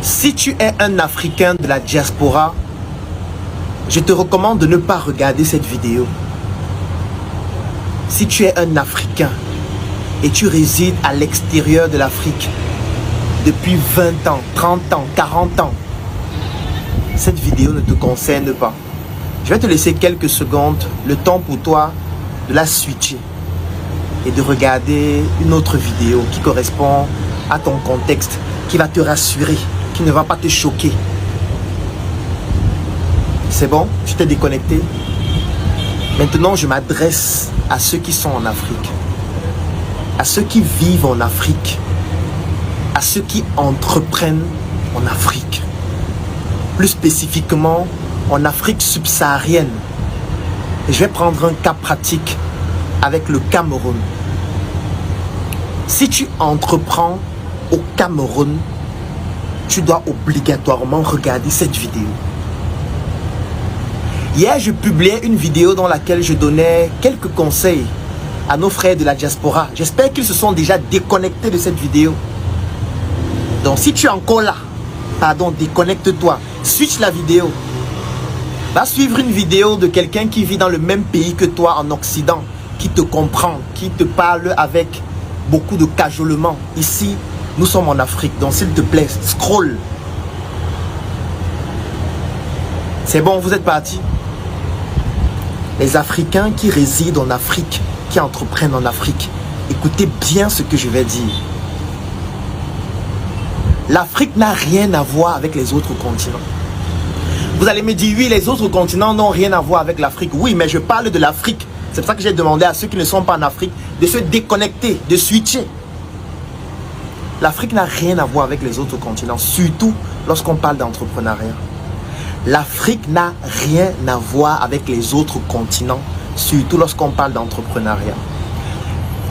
Si tu es un Africain de la diaspora, je te recommande de ne pas regarder cette vidéo. Si tu es un Africain et tu résides à l'extérieur de l'Afrique depuis 20 ans, 30 ans, 40 ans, cette vidéo ne te concerne pas. Je vais te laisser quelques secondes, le temps pour toi de la switcher et de regarder une autre vidéo qui correspond à ton contexte, qui va te rassurer, qui ne va pas te choquer. C'est bon? Tu t'es déconnecté? Maintenant, je m'adresse à ceux qui sont en Afrique, à ceux qui vivent en Afrique, à ceux qui entreprennent en Afrique, plus spécifiquement en Afrique subsaharienne. Et je vais prendre un cas pratique avec le Cameroun. Si tu entreprends au Cameroun, tu dois obligatoirement regarder cette vidéo. Hier, je publiais une vidéo dans laquelle je donnais quelques conseils à nos frères de la diaspora. J'espère qu'ils se sont déjà déconnectés de cette vidéo. Donc, si tu es encore là, pardon, déconnecte-toi, switch la vidéo. Va suivre une vidéo de quelqu'un qui vit dans le même pays que toi en Occident, qui te comprend, qui te parle avec beaucoup de cajolement. Ici, nous sommes en Afrique, donc s'il te plaît, scroll. C'est bon, vous êtes partis? Les Africains qui résident en Afrique, qui entreprennent en Afrique, écoutez bien ce que je vais dire. L'Afrique n'a rien à voir avec les autres continents. Vous allez me dire, oui, les autres continents n'ont rien à voir avec l'Afrique. Oui, mais je parle de l'Afrique. C'est pour ça que j'ai demandé à ceux qui ne sont pas en Afrique de se déconnecter, de switcher. L'Afrique n'a rien à voir avec les autres continents, surtout lorsqu'on parle d'entrepreneuriat. L'Afrique n'a rien à voir avec les autres continents, surtout lorsqu'on parle d'entrepreneuriat.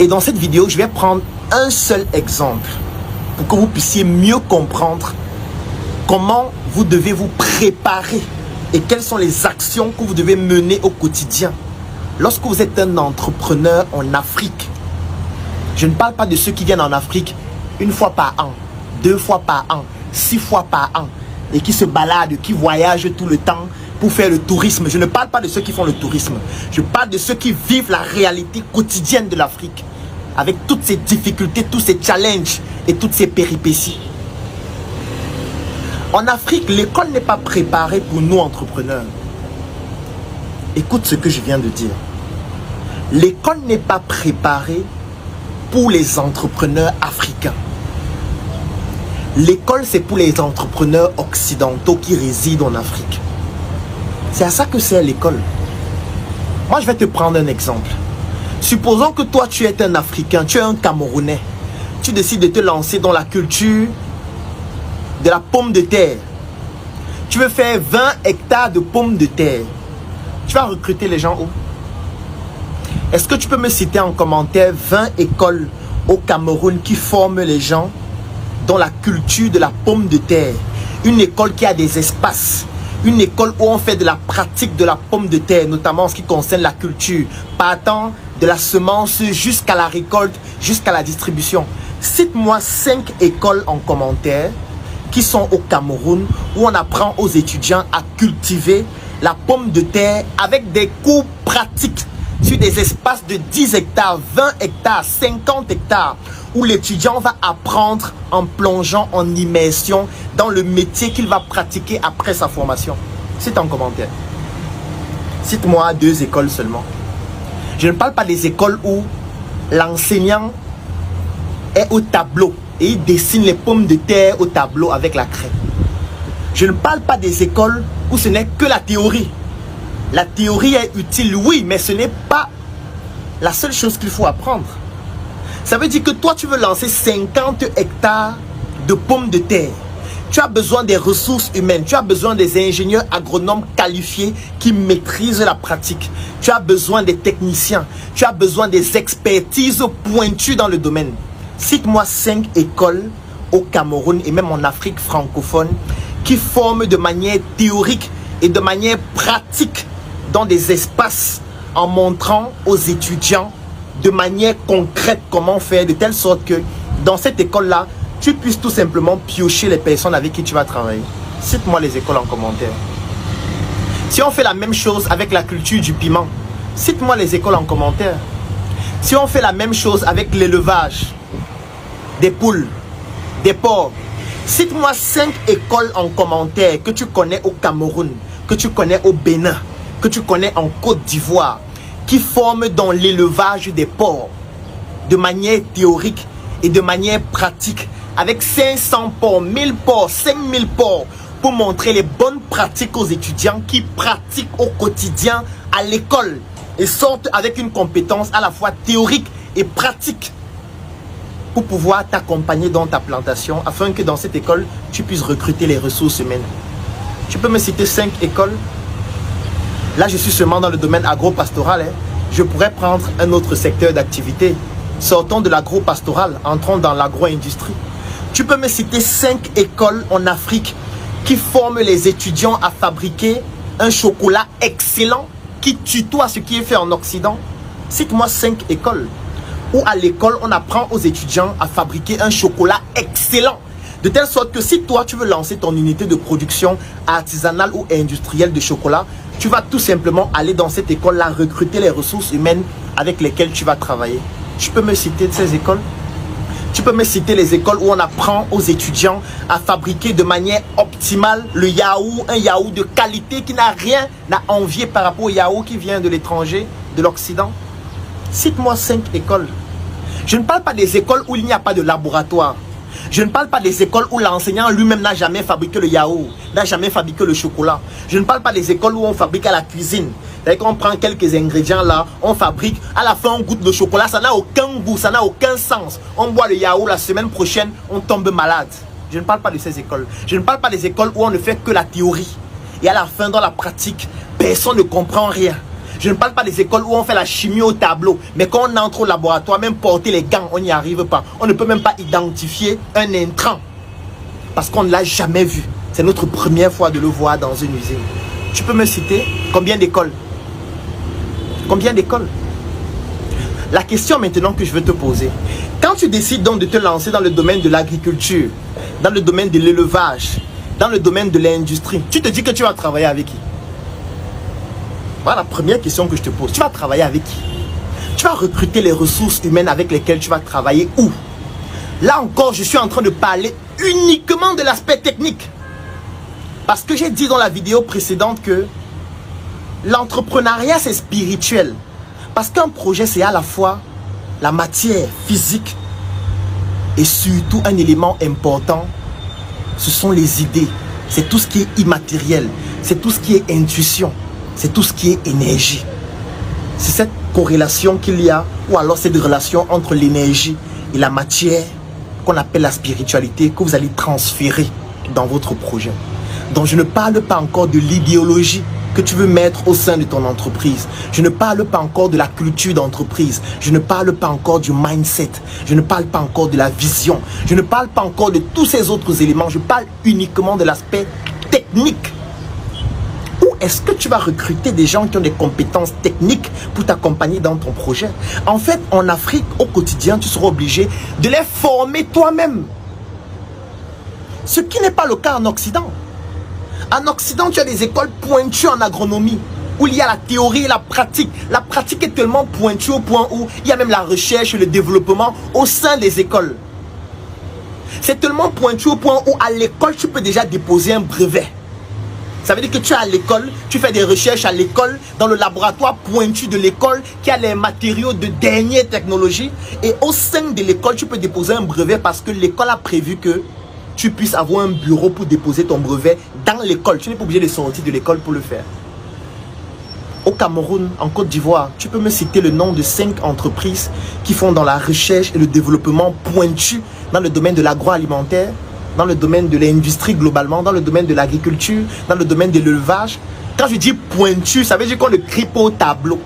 Et dans cette vidéo, je vais prendre un seul exemple pour que vous puissiez mieux comprendre comment vous devez vous préparer et quelles sont les actions que vous devez mener au quotidien lorsque vous êtes un entrepreneur en Afrique. Je ne parle pas de ceux qui viennent en Afrique une fois par an, 2 fois par an, 6 fois par an et qui se baladent, qui voyagent tout le temps pour faire le tourisme. Je ne parle pas de ceux qui font le tourisme. Je parle de ceux qui vivent la réalité quotidienne de l'Afrique avec toutes ces difficultés, tous ces challenges et toutes ces péripéties. En Afrique, l'école n'est pas préparée pour nous entrepreneurs. Écoute ce que je viens de dire. L'école n'est pas préparée pour les entrepreneurs africains. L'école, c'est pour les entrepreneurs occidentaux qui résident en Afrique. C'est à ça que sert l'école. Moi, je vais te prendre un exemple. Supposons que toi, tu es un Africain, tu es un Camerounais. Tu décides de te lancer dans la culture de la pomme de terre. Tu veux faire 20 hectares de pommes de terre. Tu vas recruter les gens où? Est-ce que tu peux me citer en commentaire 20 écoles au Cameroun qui forment les gens dans la culture de la pomme de terre? Une école qui a des espaces. Une école où on fait de la pratique de la pomme de terre, notamment en ce qui concerne la culture, partant de la semence jusqu'à la récolte, jusqu'à la distribution. Cite-moi 5 écoles en commentaire qui sont au Cameroun où on apprend aux étudiants à cultiver la pomme de terre avec des cours pratiques sur des espaces de 10 hectares, 20 hectares, 50 hectares où l'étudiant va apprendre en plongeant en immersion dans le métier qu'il va pratiquer après sa formation. Cite en commentaire. Cite-moi 2 écoles seulement. Je ne parle pas des écoles où l'enseignant est au tableau et il dessine les pommes de terre au tableau avec la craie. Je ne parle pas des écoles où ce n'est que la théorie. La théorie est utile, oui, mais ce n'est pas la seule chose qu'il faut apprendre. Ça veut dire que toi, tu veux lancer 50 hectares de pommes de terre. Tu as besoin des ressources humaines, tu as besoin des ingénieurs agronomes qualifiés qui maîtrisent la pratique. Tu as besoin des techniciens, tu as besoin des expertises pointues dans le domaine. Cite-moi 5 écoles au Cameroun et même en Afrique francophone qui forment de manière théorique et de manière pratique dans des espaces en montrant aux étudiants de manière concrète comment faire de telle sorte que dans cette école-là, tu puisses tout simplement piocher les personnes avec qui tu vas travailler. Cite-moi les écoles en commentaire. Si on fait la même chose avec la culture du piment, cite-moi les écoles en commentaire. Si on fait la même chose avec l'élevage des poules, des porcs, cite-moi 5 écoles en commentaire que tu connais au Cameroun, que tu connais au Bénin, que tu connais en Côte d'Ivoire, qui forment dans l'élevage des porcs de manière théorique et de manière pratique, avec 500 porcs, 1000 porcs, 5000 porcs, pour montrer les bonnes pratiques aux étudiants qui pratiquent au quotidien à l'école et sortent avec une compétence à la fois théorique et pratique pour pouvoir t'accompagner dans ta plantation afin que dans cette école, tu puisses recruter les ressources humaines. Tu peux me citer 5 écoles? Là, je suis seulement dans le domaine agro-pastoral. Je pourrais prendre un autre secteur d'activité. Sortons de l'agro-pastoral, entrons dans l'agro-industrie. Tu peux me citer 5 écoles en Afrique qui forment les étudiants à fabriquer un chocolat excellent qui tutoie ce qui est fait en Occident? Cite-moi 5 écoles où à l'école on apprend aux étudiants à fabriquer un chocolat excellent. De telle sorte que si toi tu veux lancer ton unité de production artisanale ou industrielle de chocolat, tu vas tout simplement aller dans cette école-là, recruter les ressources humaines avec lesquelles tu vas travailler. Tu peux me citer de ces écoles? Tu peux me citer les écoles où on apprend aux étudiants à fabriquer de manière optimale le yaourt, un yaourt de qualité qui n'a rien à envier par rapport au yaourt qui vient de l'étranger, de l'Occident? Cite-moi 5 écoles. Je ne parle pas des écoles où il n'y a pas de laboratoire. Je ne parle pas des écoles où l'enseignant lui-même n'a jamais fabriqué le yaourt, n'a jamais fabriqué le chocolat. Je ne parle pas des écoles où on fabrique à la cuisine. C'est-à-dire qu'on prend quelques ingrédients là, on fabrique, à la fin on goûte le chocolat, ça n'a aucun goût, ça n'a aucun sens. On boit le yaourt, la semaine prochaine, on tombe malade. Je ne parle pas de ces écoles. Je ne parle pas des écoles où on ne fait que la théorie. Et à la fin, dans la pratique, personne ne comprend rien. Je ne parle pas des écoles où on fait la chimie au tableau. Mais quand on entre au laboratoire, même porter les gants, on n'y arrive pas. On ne peut même pas identifier un intrant. Parce qu'on ne l'a jamais vu. C'est notre première fois de le voir dans une usine. Tu peux me citer combien d'écoles? Combien d'écoles? La question maintenant que je veux te poser. Quand tu décides donc de te lancer dans le domaine de l'agriculture, dans le domaine de l'élevage, dans le domaine de l'industrie, tu te dis que tu vas travailler avec qui? Voilà la première question que je te pose. Tu vas travailler avec qui? Tu vas recruter les ressources humaines avec lesquelles tu vas travailler où? Là encore, je suis en train de parler uniquement de l'aspect technique. Parce que j'ai dit dans la vidéo précédente que l'entrepreneuriat, c'est spirituel. Parce qu'un projet, c'est à la fois la matière physique et surtout un élément important, ce sont les idées. C'est tout ce qui est immatériel. C'est tout ce qui est intuition. C'est tout ce qui est énergie. C'est cette corrélation qu'il y a, ou alors cette relation entre l'énergie et la matière qu'on appelle la spiritualité, que vous allez transférer dans votre projet. Donc je ne parle pas encore de l'idéologie que tu veux mettre au sein de ton entreprise. Je ne parle pas encore de la culture d'entreprise. Je ne parle pas encore du mindset. Je ne parle pas encore de la vision. Je ne parle pas encore de tous ces autres éléments. Je parle uniquement de l'aspect technique. Où est-ce que tu vas recruter des gens qui ont des compétences techniques pour t'accompagner dans ton projet? En fait, en Afrique, au quotidien, tu seras obligé de les former toi-même. Ce qui n'est pas le cas en Occident. En Occident, tu as des écoles pointues en agronomie, où il y a la théorie et la pratique. La pratique est tellement pointue au point où il y a même la recherche et le développement au sein des écoles. C'est tellement pointu au point où à l'école, tu peux déjà déposer un brevet. Ça veut dire que tu es à l'école, tu fais des recherches à l'école, dans le laboratoire pointu de l'école, qui a les matériaux de dernière technologie. Et au sein de l'école, tu peux déposer un brevet parce que l'école a prévu que tu puisses avoir un bureau pour déposer ton brevet dans l'école. Tu n'es pas obligé de sortir de l'école pour le faire. Au Cameroun, en Côte d'Ivoire, tu peux me citer le nom de 5 entreprises qui font dans la recherche et le développement pointu dans le domaine de l'agroalimentaire, dans le domaine de l'industrie globalement, dans le domaine de l'agriculture, dans le domaine de l'élevage. Quand je dis pointu, ça veut dire qu'on ne crie pas au tableau.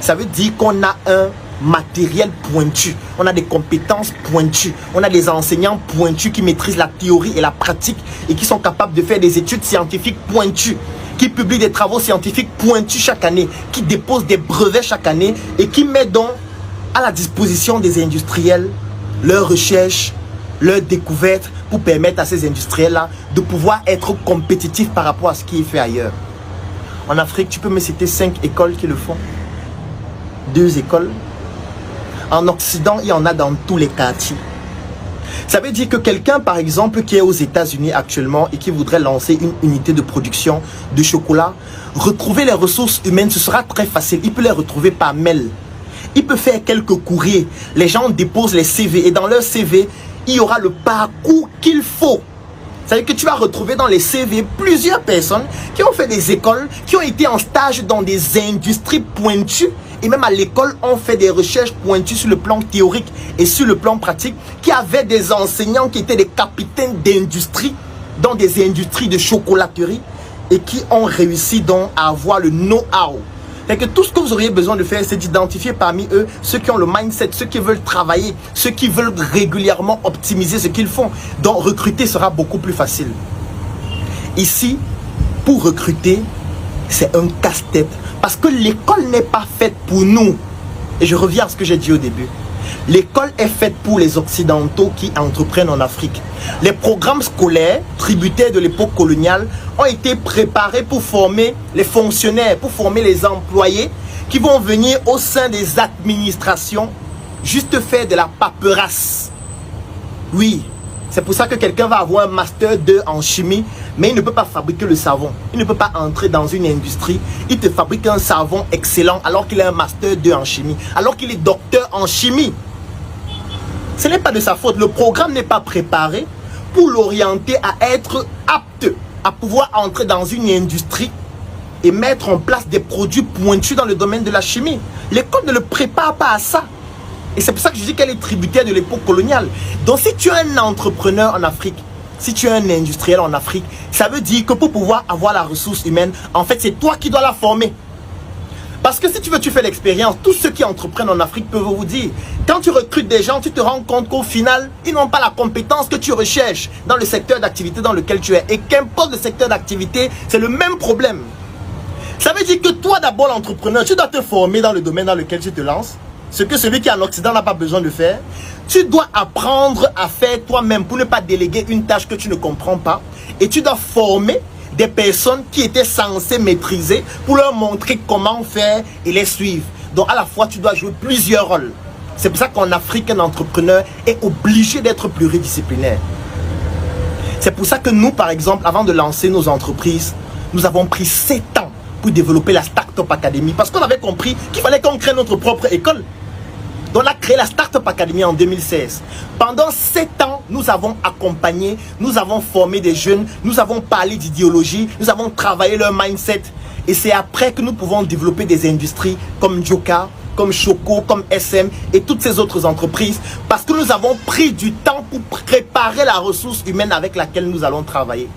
Ça veut dire qu'on a un matériel pointu, on a des compétences pointues, on a des enseignants pointus qui maîtrisent la théorie et la pratique et qui sont capables de faire des études scientifiques pointues, qui publient des travaux scientifiques pointus chaque année, qui déposent des brevets chaque année et qui mettent donc à la disposition des industriels leurs recherches, leur découverte pour permettre à ces industriels-là de pouvoir être compétitifs par rapport à ce qui est fait ailleurs. En Afrique, tu peux me citer 5 écoles qui le font. 2 écoles. En Occident, il y en a dans tous les quartiers. Ça veut dire que quelqu'un, par exemple, qui est aux États-Unis actuellement et qui voudrait lancer une unité de production de chocolat, retrouver les ressources humaines, ce sera très facile. Il peut les retrouver par mail. Il peut faire quelques courriers. Les gens déposent les CV et dans leur CV, il y aura le parcours qu'il faut. C'est-à-dire que tu vas retrouver dans les CV plusieurs personnes qui ont fait des écoles, qui ont été en stage dans des industries pointues et même à l'école ont fait des recherches pointues sur le plan théorique et sur le plan pratique, qui avaient des enseignants qui étaient des capitaines d'industrie dans des industries de chocolaterie et qui ont réussi donc à avoir le know-how. C'est que tout ce que vous auriez besoin de faire, c'est d'identifier parmi eux ceux qui ont le mindset, ceux qui veulent travailler, ceux qui veulent régulièrement optimiser ce qu'ils font. Donc recruter sera beaucoup plus facile. Ici, pour recruter, c'est un casse-tête. Parce que l'école n'est pas faite pour nous. Et je reviens à ce que j'ai dit au début. L'école est faite pour les Occidentaux qui entreprennent en Afrique. Les programmes scolaires, tributaires de l'époque coloniale, ont été préparés pour former les fonctionnaires, pour former les employés qui vont venir au sein des administrations, juste faire de la paperasse. Oui, c'est pour ça que quelqu'un va avoir un master 2 en chimie, mais il ne peut pas fabriquer le savon. Il ne peut pas entrer dans une industrie. Il te fabrique un savon excellent alors qu'il a un master 2 en chimie, alors qu'il est docteur en chimie. Ce n'est pas de sa faute. Le programme n'est pas préparé pour l'orienter à être apte à pouvoir entrer dans une industrie et mettre en place des produits pointus dans le domaine de la chimie. L'école ne le prépare pas à ça. Et c'est pour ça que je dis qu'elle est tributaire de l'époque coloniale. Donc si tu es un entrepreneur en Afrique, si tu es un industriel en Afrique, ça veut dire que pour pouvoir avoir la ressource humaine, en fait c'est toi qui dois la former. Parce que si tu fais l'expérience, tous ceux qui entreprennent en Afrique peuvent vous dire, quand tu recrutes des gens, tu te rends compte qu'au final, ils n'ont pas la compétence que tu recherches dans le secteur d'activité dans lequel tu es. Et qu'importe le secteur d'activité, c'est le même problème. Ça veut dire que toi d'abord l'entrepreneur, tu dois te former dans le domaine dans lequel tu te lances. Ce que celui qui est en Occident n'a pas besoin de faire. Tu dois apprendre à faire toi-même pour ne pas déléguer une tâche que tu ne comprends pas. Et tu dois former des personnes qui étaient censées maîtriser pour leur montrer comment faire et les suivre. Donc à la fois, tu dois jouer plusieurs rôles. C'est pour ça qu'en Afrique, un entrepreneur est obligé d'être pluridisciplinaire. C'est pour ça que nous, par exemple, avant de lancer nos entreprises, nous avons pris 7 ans pour développer la Startup Academy. Parce qu'on avait compris qu'il fallait qu'on crée notre propre école. Donc on a créé la Startup Academy en 2016. Pendant 7 ans, nous avons accompagné, nous avons formé des jeunes, nous avons parlé d'idéologie, nous avons travaillé leur mindset. Et c'est après que nous pouvons développer des industries comme Joka, comme Choco, comme SM et toutes ces autres entreprises. Parce que nous avons pris du temps pour préparer la ressource humaine avec laquelle nous allons travailler.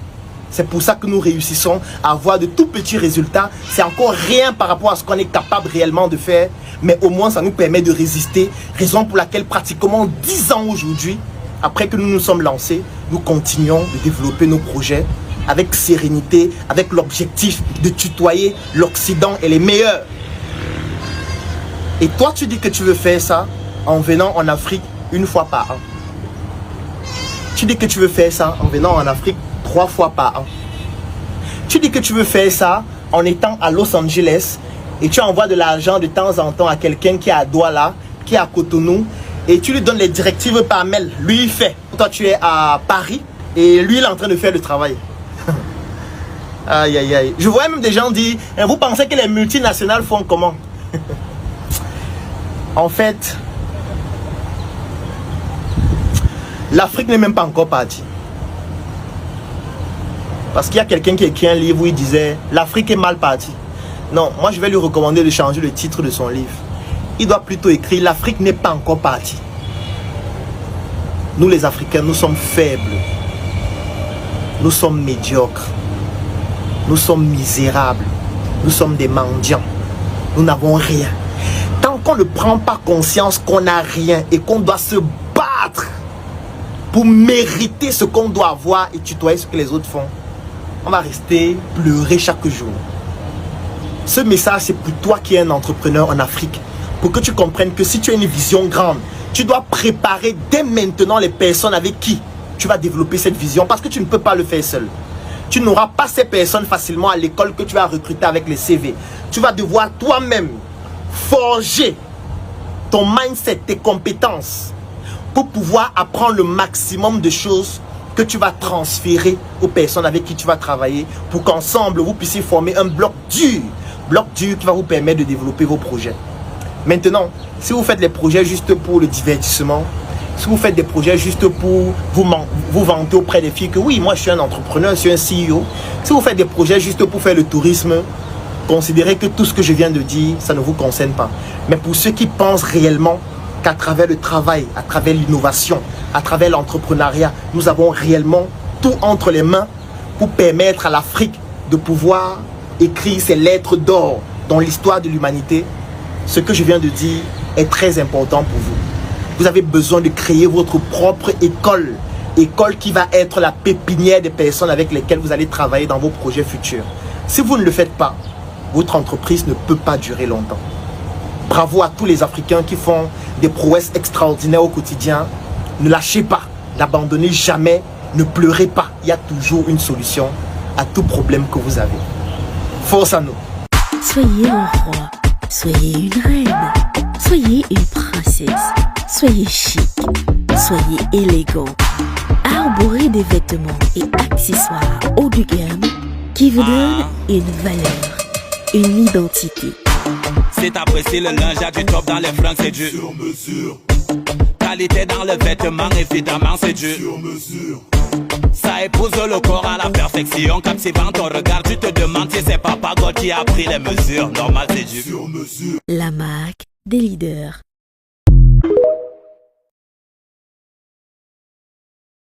C'est pour ça que nous réussissons à avoir de tout petits résultats. C'est encore rien par rapport à ce qu'on est capable réellement de faire. Mais au moins, ça nous permet de résister. Raison pour laquelle pratiquement 10 ans aujourd'hui, après que nous nous sommes lancés, nous continuons de développer nos projets avec sérénité, avec l'objectif de tutoyer l'Occident et les meilleurs. Et toi, tu dis que tu veux faire ça en venant en Afrique 1 fois par an. Tu dis que tu veux faire ça en venant en Afrique 3 fois par an. Tu dis que tu veux faire ça en étant à Los Angeles et tu envoies de l'argent de temps en temps à quelqu'un qui est à Douala, qui est à Cotonou et tu lui donnes les directives par mail. Lui, il fait. Toi, tu es à Paris et lui, il est en train de faire le travail. Aïe, aïe, aïe. Je vois même des gens dire, vous pensez que les multinationales font comment? En fait, l'Afrique n'est même pas encore partie. Parce qu'il y a quelqu'un qui a écrit un livre où il disait l'Afrique est mal partie. Non, moi je vais lui recommander de changer le titre de son livre. Il doit plutôt écrire l'Afrique n'est pas encore partie. Nous les Africains, nous sommes faibles. Nous sommes médiocres. Nous sommes misérables. Nous sommes des mendiants. Nous n'avons rien. Tant qu'on ne prend pas conscience qu'on n'a rien et qu'on doit se battre pour mériter ce qu'on doit avoir et tutoyer ce que les autres font, on va rester pleurer chaque jour. Ce message, c'est pour toi qui es un entrepreneur en Afrique. Pour que tu comprennes que si tu as une vision grande, Tu dois préparer dès maintenant les personnes avec qui tu vas développer cette vision parce que tu ne peux pas le faire seul. Tu n'auras pas ces personnes facilement à l'école que tu vas recruter avec les CV. Tu vas devoir toi-même forger ton mindset, tes compétences pour pouvoir apprendre le maximum de choses que tu vas transférer aux personnes avec qui tu vas travailler pour qu'ensemble vous puissiez former un bloc dur qui va vous permettre de développer vos projets. Maintenant, si vous faites les projets juste pour le divertissement, si vous faites des projets juste pour vous vanter auprès des filles que oui, moi je suis un entrepreneur, je suis un CEO, si vous faites des projets juste pour faire le tourisme, considérez que tout ce que je viens de dire, ça ne vous concerne pas. Mais pour ceux qui pensent réellement qu'à travers le travail, à travers l'innovation, à travers l'entrepreneuriat, nous avons réellement tout entre les mains pour permettre à l'Afrique de pouvoir écrire ses lettres d'or dans l'histoire de l'humanité, ce que je viens de dire est très important pour vous. Vous avez besoin de créer votre propre école qui va être la pépinière des personnes avec lesquelles vous allez travailler dans vos projets futurs. Si vous ne le faites pas, votre entreprise ne peut pas durer longtemps. Bravo à tous les Africains qui font des prouesses extraordinaires au quotidien. Ne lâchez pas, n'abandonnez jamais, ne pleurez pas. Il y a toujours une solution à tout problème que vous avez. Force à nous. Soyez un roi, soyez une reine, soyez une princesse, soyez chic, soyez élégant. Arborez des vêtements et accessoires haut de gamme qui vous donnent une valeur, une identité. C'est apprécié le linge, du top dans les fringues, c'est du sur mesure. Qualité dans le vêtement, évidemment, c'est du sur mesure. Ça épouse le corps à la perfection. Captivant ton regard, tu te demandes si c'est Papa God qui a pris les mesures. Normal, c'est du sur mesure. La marque des leaders.